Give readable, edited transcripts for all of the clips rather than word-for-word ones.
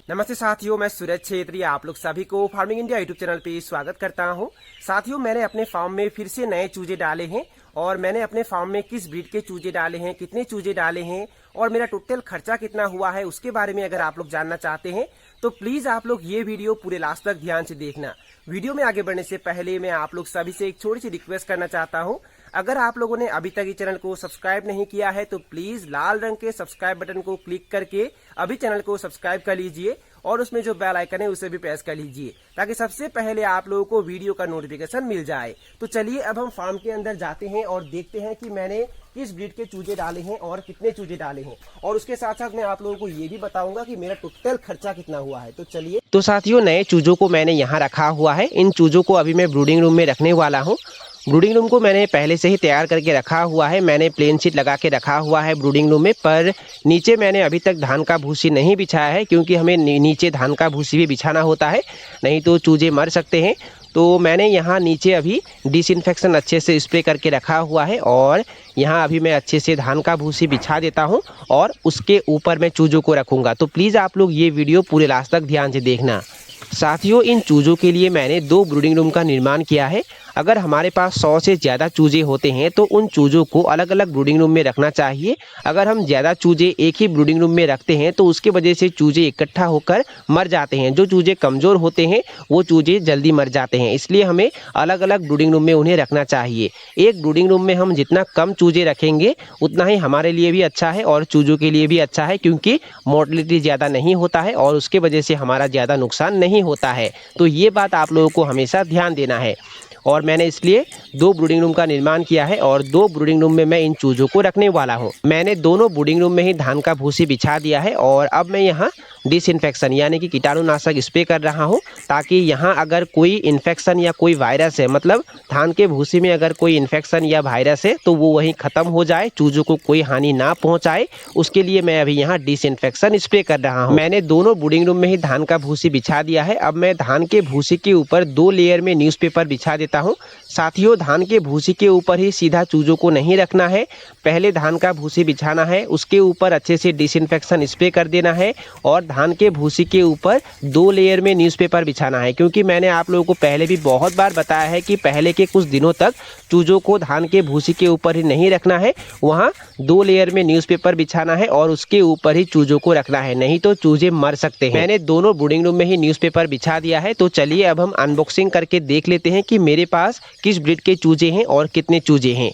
नमस्ते साथियों, मैं सूरज छेत्री आप लोग सभी को फार्मिंग इंडिया यूट्यूब चैनल पे स्वागत करता हूं। साथियों, मैंने अपने फार्म में फिर से नए चूजे डाले हैं और मैंने अपने फार्म में किस ब्रीड के चूजे डाले हैं, कितने चूजे डाले हैं और मेरा टोटल खर्चा कितना हुआ है, उसके बारे में अगर आप लोग जानना चाहते हैं तो प्लीज आप लोग ये वीडियो पूरे लास्ट तक ध्यान से देखना। वीडियो में आगे बढ़ने से पहले मैं आप लोग सभी से एक छोटी सी रिक्वेस्ट करना चाहता हूँ। अगर आप लोगों ने अभी तक इस चैनल को सब्सक्राइब नहीं किया है तो प्लीज लाल रंग के सब्सक्राइब बटन को क्लिक करके अभी चैनल को सब्सक्राइब कर लीजिए और उसमें जो बेल आइकन है उसे भी प्रेस कर लीजिए ताकि सबसे पहले आप लोगों को वीडियो का नोटिफिकेशन मिल जाए। तो चलिए अब हम फार्म के अंदर जाते हैं और देखते हैं कि मैंने किस ब्रीड के चूजे डाले हैं और कितने चूजे डाले हैं, और उसके साथ साथ मैं आप लोगों को ये भी बताऊंगा कि मेरा टोटल खर्चा कितना हुआ है। तो चलिए। तो साथियों, नए चूजों को मैंने यहाँ रखा हुआ है। इन चूजों को अभी मैं ब्रूडिंग रूम में रखने वाला हूँ। ब्रूडिंग रूम को मैंने पहले से ही तैयार करके रखा हुआ है। मैंने प्लेन शीट लगा के रखा हुआ है ब्रूडिंग रूम में, पर नीचे मैंने अभी तक धान का भूसी नहीं बिछाया है क्योंकि हमें नीचे धान का भूसी भी बिछाना होता है, नहीं तो चूजे मर सकते हैं। तो मैंने यहाँ नीचे अभी डिसइंफेक्शन अच्छे से स्प्रे करके रखा हुआ है और यहाँ अभी मैं अच्छे से धान का भूसी बिछा देता हूँ और उसके ऊपर मैं चूजों को रखूँगा। तो प्लीज़ आप लोग ये वीडियो पूरे लास्ट तक ध्यान से देखना। साथियों, इन चूजों के लिए मैंने 2 ब्रूडिंग रूम का निर्माण किया है। अगर हमारे पास 100 से ज़्यादा चूजे होते हैं तो उन चूजों को अलग अलग ब्रूडिंग रूम में रखना चाहिए। अगर हम ज़्यादा चूजे एक ही ब्रूडिंग रूम में रखते हैं तो उसके वजह से चूजे इकट्ठा होकर मर जाते हैं। जो चूजे कमज़ोर होते हैं वो चूजे जल्दी मर जाते हैं, इसलिए हमें अलग अलग ब्रूडिंग रूम में उन्हें रखना चाहिए। एक ब्रूडिंग रूम में हम जितना कम चूजे रखेंगे उतना ही हमारे लिए भी अच्छा है और चूजों के लिए भी अच्छा है, क्योंकि मोर्टेलिटी ज़्यादा नहीं होता है और उसके वजह से हमारा ज़्यादा नुकसान नहीं होता है। तो ये बात आप लोगों को हमेशा ध्यान देना है। और मैंने इसलिए 2 ब्रूडिंग रूम का निर्माण किया है और 2 ब्रूडिंग रूम में मैं इन चूजों को रखने वाला हूँ। मैंने दोनों ब्रूडिंग रूम में ही धान का भूसी बिछा दिया है और अब मैं यहाँ डिसइंफेक्शन यानी कि कीटाणुनाशक स्प्रे कर रहा हूँ, ताकि यहाँ अगर कोई इन्फेक्शन या कोई वायरस है, मतलब धान के भूसी में अगर कोई इन्फेक्शन या वायरस है तो वो वहीं ख़त्म हो जाए, चूजों को कोई हानि ना पहुँचाए। उसके लिए मैं अभी यहाँ डिसइंफेक्शन स्प्रे कर रहा हूँ। मैंने दोनों ब्रूडिंग रूम में ही धान का भूसी बिछा दिया है। अब मैं धान के भूसी के ऊपर 2 लेयर में न्यूज़पेपर बिछा देता हूँ। साथियों, धान के भूसी के ऊपर ही सीधा चूजों को नहीं रखना है। पहले धान का भूसी बिछाना है, उसके ऊपर अच्छे से डिसइंफेक्शन स्प्रे कर देना है और धान के भूसी के ऊपर 2 लेयर में न्यूज़पेपर बिछाना है। क्योंकि मैंने आप लोगों को पहले भी बहुत बार बताया है कि पहले के कुछ दिनों तक चूजों को धान के भूसी के ऊपर ही नहीं रखना है, वहाँ 2 लेयर में न्यूज़पेपर बिछाना है और उसके ऊपर ही चूजों को रखना है, नहीं तो चूजे मर सकते हैं। मैंने दोनों ब्रूडिंग रूम में ही न्यूज़पेपर बिछा दिया है। तो चलिए अब हम अनबॉक्सिंग करके देख लेते हैं कि मेरे पास किस ब्रीड के चूजे हैं और कितने चूजे हैं।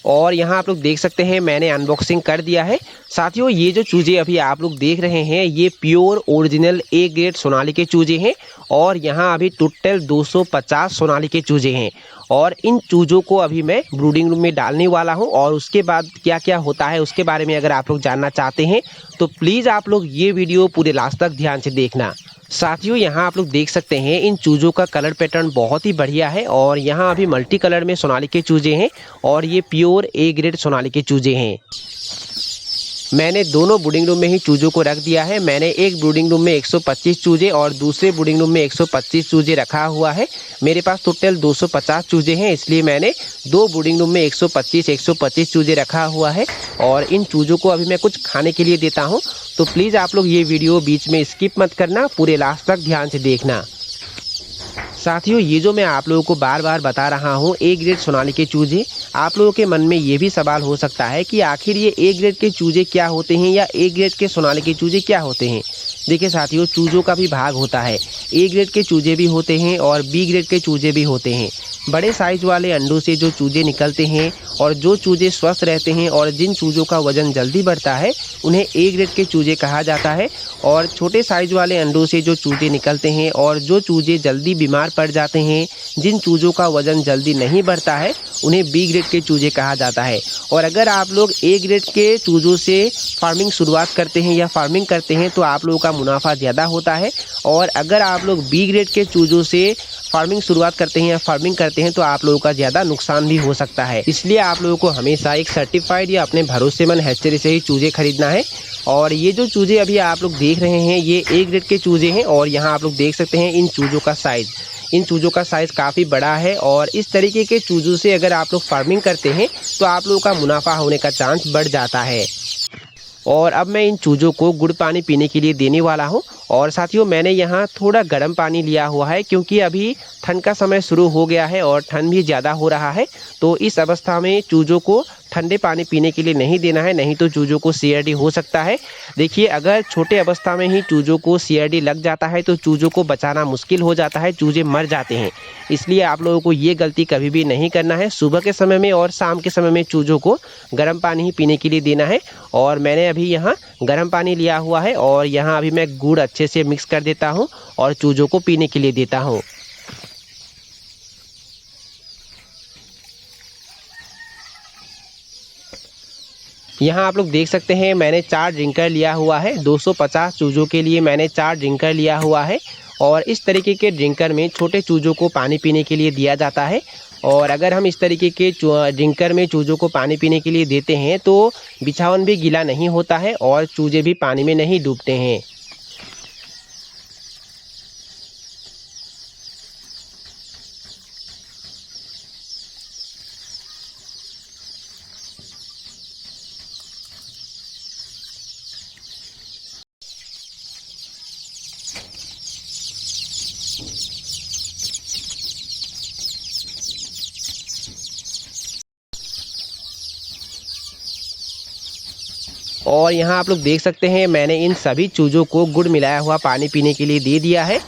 और यहाँ आप लोग देख सकते हैं मैंने अनबॉक्सिंग कर दिया है। साथियों, ये जो चूजे अभी आप लोग देख रहे हैं ये pure original A grade Sonali के चूजे हैं और यहाँ अभी टोटल 250 सोनाली के चूजे हैं और इन चूजों को अभी मैं ब्रूडिंग रूम में डालने वाला हूँ। और उसके बाद क्या क्या होता है उसके बारे में अगर आप लोग जानना चाहते हैं तो प्लीज़ आप लोग ये वीडियो पूरे लास्ट तक ध्यान से देखना। साथियों, यहाँ आप लोग देख सकते हैं इन चूजों का कलर पैटर्न बहुत ही बढ़िया है और यहाँ अभी मल्टी कलर में सोनाली के चूजे हैं और ये प्योर ए ग्रेड सोनाली के चूजे हैं। मैंने दोनों ब्रूडिंग रूम में ही चूजों को रख दिया है। मैंने एक ब्रूडिंग रूम में 125 चूजे और दूसरे ब्रूडिंग रूम में 125 चूजे रखा हुआ है। मेरे पास टोटल 250 चूजे हैं, इसलिए मैंने 2 ब्रूडिंग रूम में 125 चूजे रखा हुआ है और इन चूजों को अभी मैं कुछ खाने के लिए देता हूँ। तो प्लीज़ आप लोग ये वीडियो बीच में स्किप मत करना, पूरे लास्ट तक ध्यान से देखना। साथियों, ये जो मैं आप लोगों को बार बार बता रहा हूँ ए ग्रेड सोनाली के चूजे, आप लोगों के मन में ये भी सवाल हो सकता है कि आखिर ये ए ग्रेड के चूजे क्या होते हैं या ए ग्रेड के सोनाली के चूजे क्या होते हैं। देखिए साथियों, चूजों का भी भाग होता है। ए ग्रेड के चूजे भी होते हैं और बी ग्रेड के चूजे भी होते हैं। बड़े साइज वाले अंडों से जो चूजे निकलते हैं और जो चूजे स्वस्थ रहते हैं और जिन चूजों का वजन जल्दी बढ़ता है उन्हें ए ग्रेड के चूजे कहा जाता है। और छोटे साइज वाले अंडों से जो चूजे निकलते हैं और जो चूजे जल्दी बीमार पड़ जाते हैं, जिन चूजों का वजन जल्दी नहीं बढ़ता है, उन्हें बी ग्रेड के चूजे कहा जाता है। और अगर आप लोग ए ग्रेड के चूजों से फार्मिंग शुरुआत करते हैं या फार्मिंग करते हैं तो आप लोगों का मुनाफा ज़्यादा होता है। और अगर आप लोग बी ग्रेड के चूजों से फार्मिंग शुरुआत करते हैं या फार्मिंग करते हैं तो आप लोगों का ज़्यादा नुकसान भी हो सकता है। इसलिए आप लोगों को हमेशा एक सर्टिफाइड या अपने भरोसेमंद हैचरी से ही चूजे खरीदना है। और ये जो चूजे अभी आप लोग देख रहे हैं ये ए ग्रेड के चूजे हैं और यहाँ आप लोग देख सकते हैं इन चूजों का साइज। इन चूज़ों का साइज़ काफ़ी बड़ा है और इस तरीके के चूज़ों से अगर आप लोग फार्मिंग करते हैं तो आप लोगों का मुनाफा होने का चांस बढ़ जाता है। और अब मैं इन चूज़ों को गुड़ पानी पीने के लिए देने वाला हूँ। और साथियों, मैंने यहाँ थोड़ा गर्म पानी लिया हुआ है क्योंकि अभी ठंड का समय शुरू हो गया है और ठंड भी ज़्यादा हो रहा है। तो इस अवस्था में चूज़ों को ठंडे पानी पीने के लिए नहीं देना है, नहीं तो चूज़ों को CRD हो सकता है। देखिए, अगर छोटे अवस्था में ही चूज़ों को CRD लग जाता है तो चूज़ों को बचाना मुश्किल हो जाता है, चूज़े मर जाते हैं। इसलिए आप लोगों को ये गलती कभी भी नहीं करना है। सुबह के समय में और शाम के समय में चूज़ों को गर्म पानी ही पीने के लिए देना है। और मैंने अभी यहाँ गर्म पानी लिया हुआ है और यहाँ अभी मैं गुड़ अच्छे से मिक्स कर देता हूँ और चूज़ों को पीने के लिए देता हूँ। यहाँ आप लोग देख सकते हैं मैंने 4 ड्रिंकर लिया हुआ है। 250 चूज़ों के लिए मैंने 4 ड्रिंकर लिया हुआ है। और इस तरीके के ड्रिंकर में छोटे चूज़ों को पानी पीने के लिए दिया जाता है। और अगर हम इस तरीके के ड्रिंकर में चूज़ों को पानी पीने के लिए देते हैं तो बिछावन भी गीला नहीं होता है और चूज़े भी पानी में नहीं डूबते हैं। और यहाँ आप लोग देख सकते हैं मैंने इन सभी चूज़ों को गुड़ मिलाया हुआ पानी पीने के लिए दे दिया है।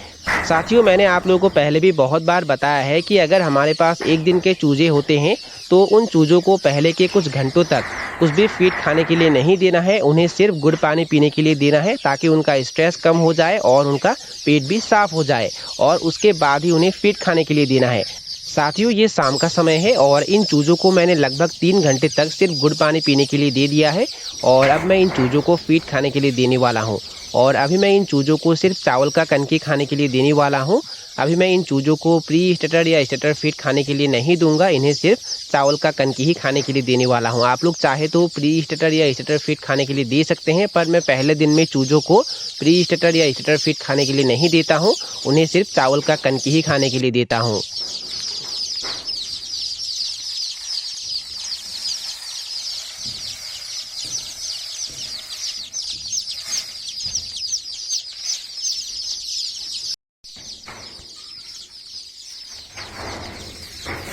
साथियों, मैंने आप लोगों को पहले भी बहुत बार बताया है कि अगर हमारे पास एक दिन के चूज़े होते हैं तो उन चूज़ों को पहले के कुछ घंटों तक कुछ भी फीड खाने के लिए नहीं देना है, उन्हें सिर्फ गुड़ पानी पीने के लिए देना है ताकि उनका स्ट्रेस कम हो जाए और उनका पेट भी साफ हो जाए। और उसके बाद ही उन्हें फीड खाने के लिए देना है। साथियों, ये शाम का समय है और इन चूज़ों को मैंने लगभग 3 घंटे तक सिर्फ गुड़ पानी पीने के लिए दे दिया है। और अब मैं इन चूज़ों को फीड खाने के लिए देने वाला हूँ। और अभी मैं इन चूज़ों को सिर्फ चावल का कनकी खाने के लिए देने वाला हूँ। अभी मैं इन चूज़ों को प्री स्टार्टर या स्टार्टर फीड खाने के लिए नहीं दूंगा, इन्हें सिर्फ चावल का कनकी ही खाने के लिए देने वाला हूँ। आप लोग चाहे तो प्री स्टार्टर या स्टार्टर फीड खाने के लिए दे सकते हैं, पर मैं पहले दिन में चूज़ों को प्री स्टार्टर या स्टार्टर फीड खाने के लिए नहीं देता हूँ, उन्हें सिर्फ चावल का कनकी ही खाने के लिए देता हूँ।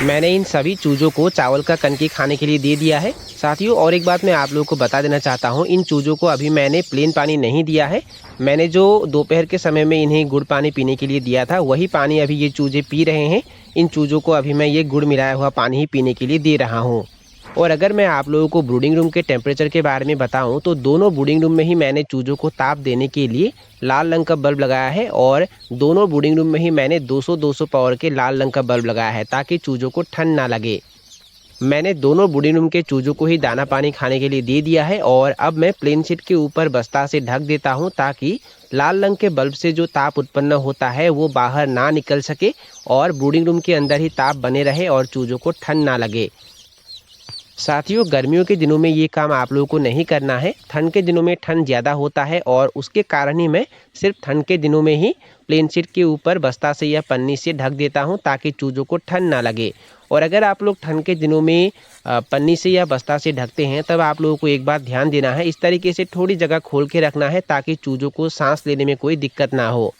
मैंने इन सभी चूज़ों को चावल का कनकी खाने के लिए दे दिया है। साथियों, और एक बात मैं आप लोगों को बता देना चाहता हूँ, इन चूज़ों को अभी मैंने प्लेन पानी नहीं दिया है। मैंने जो दोपहर के समय में इन्हें गुड़ पानी पीने के लिए दिया था वही पानी अभी ये चूज़े पी रहे हैं। इन चूज़ों को अभी मैं ये गुड़ मिलाया हुआ पानी ही पीने के लिए दे रहा हूँ। और अगर मैं आप लोगों को ब्रूडिंग रूम के टेम्परेचर के बारे में बताऊं तो दोनों ब्रूडिंग रूम में ही मैंने चूज़ों को ताप देने के लिए लाल रंग का बल्ब लगाया है। और दोनों ब्रूडिंग रूम में ही मैंने 200-200 पावर के लाल रंग का बल्ब लगाया है ताकि चूज़ों को ठंड ना लगे। मैंने दोनों ब्रूडिंग रूम के चूज़ों को ही दाना पानी खाने के लिए दे दिया है। और अब मैं प्लेन शीट के ऊपर बस्ता से ढक देता हूँ ताकि लाल रंग के बल्ब से जो ताप उत्पन्न होता है वो बाहर ना निकल सके और ब्रूडिंग रूम के अंदर ही ताप बने रहे और चूज़ों को ठंड ना लगे। साथियों, गर्मियों के दिनों में ये काम आप लोगों को नहीं करना है। ठंड के दिनों में ठंड ज़्यादा होता है और उसके कारण ही मैं सिर्फ ठंड के दिनों में ही प्लेन शीट के ऊपर बस्ता से या पन्नी से ढक देता हूं ताकि चूज़ों को ठंड ना लगे। और अगर आप लोग ठंड के दिनों में पन्नी से या बस्ता से ढकते हैं तब आप लोगों को एक बात ध्यान देना है, इस तरीके से थोड़ी जगह खोल के रखना है ताकि चूज़ों को सांस लेने में कोई दिक्कत ना हो।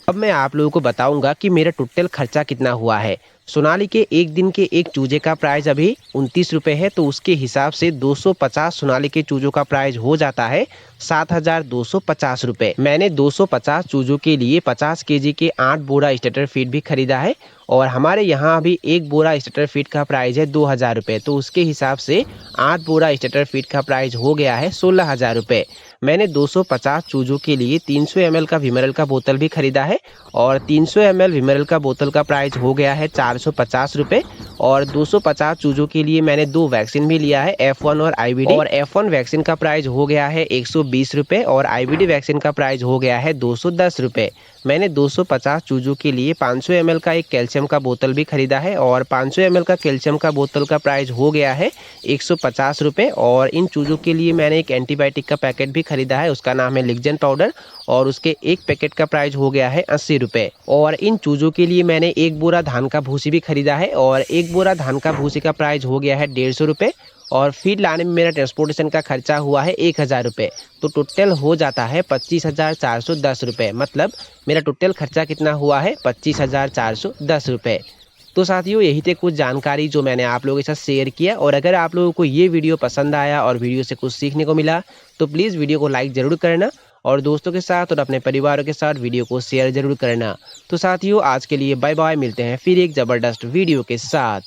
अब मैं आप लोगों को बताऊंगा कि मेरा टोटल खर्चा कितना हुआ है। सोनाली के एक दिन के एक चूजे का प्राइस अभी 29 रुपये है, तो उसके हिसाब से 250 सोनाली के चूजों का प्राइस हो जाता है 7,250 रुपये। मैंने 250 चूजों के लिए 50 केजी के 8 बोरा स्टार्टर फीड भी खरीदा है और हमारे यहाँ अभी एक बोरा स्टार्टर फीड का प्राइस है 2,000 रुपये, तो उसके हिसाब से 8 बोरा स्टार्टर फीड का प्राइस हो गया है 16,000 रुपये। मैंने 250 चूजों के लिए 300 ml का विमरल का बोतल भी खरीदा है और 300 ml विमरल का बोतल का प्राइस हो गया है 450 रुपये। और 250 चूजों के लिए मैंने 2 वैक्सीन भी लिया है, F1 और IVD, और F1 वैक्सीन का प्राइस हो गया है 220 रुपये और IBD वैक्सीन का प्राइस हो गया है 210 रुपये। मैंने 250 चूजों के लिए 500 ml का एक कैल्शियम का बोतल भी खरीदा है और 500 ml का कैल्शियम का बोतल का प्राइस हो गया है 150 रुपये। और इन चूजों के लिए मैंने एक एंटीबायोटिक का पैकेट भी खरीदा है, उसका नाम है लिग्जन पाउडर और उसके एक पैकेट का प्राइस हो गया है 80 रुपये। और इन चूजों के लिए मैंने एक बोरा धान का भूसी भी खरीदा है और एक बोरा धान का भूसी का प्राइस हो गया है 150 रुपये। और फीड लाने में मेरा ट्रांसपोर्टेशन का खर्चा हुआ है 1000 रुपये। तो टोटल हो जाता है 25,410 रुपये। मतलब मेरा टोटल खर्चा कितना हुआ है 25,410 रुपये। तो साथियों यही थे कुछ जानकारी जो मैंने आप लोगों के साथ शेयर किया। और अगर आप लोगों को ये वीडियो पसंद आया और वीडियो से कुछ सीखने को मिला तो प्लीज़ वीडियो को लाइक ज़रूर करना और दोस्तों के साथ और अपने परिवारों के साथ वीडियो को शेयर ज़रूर करना। तो साथियों आज के लिए बाय बाय, मिलते हैं फिर एक ज़बरदस्त वीडियो के साथ।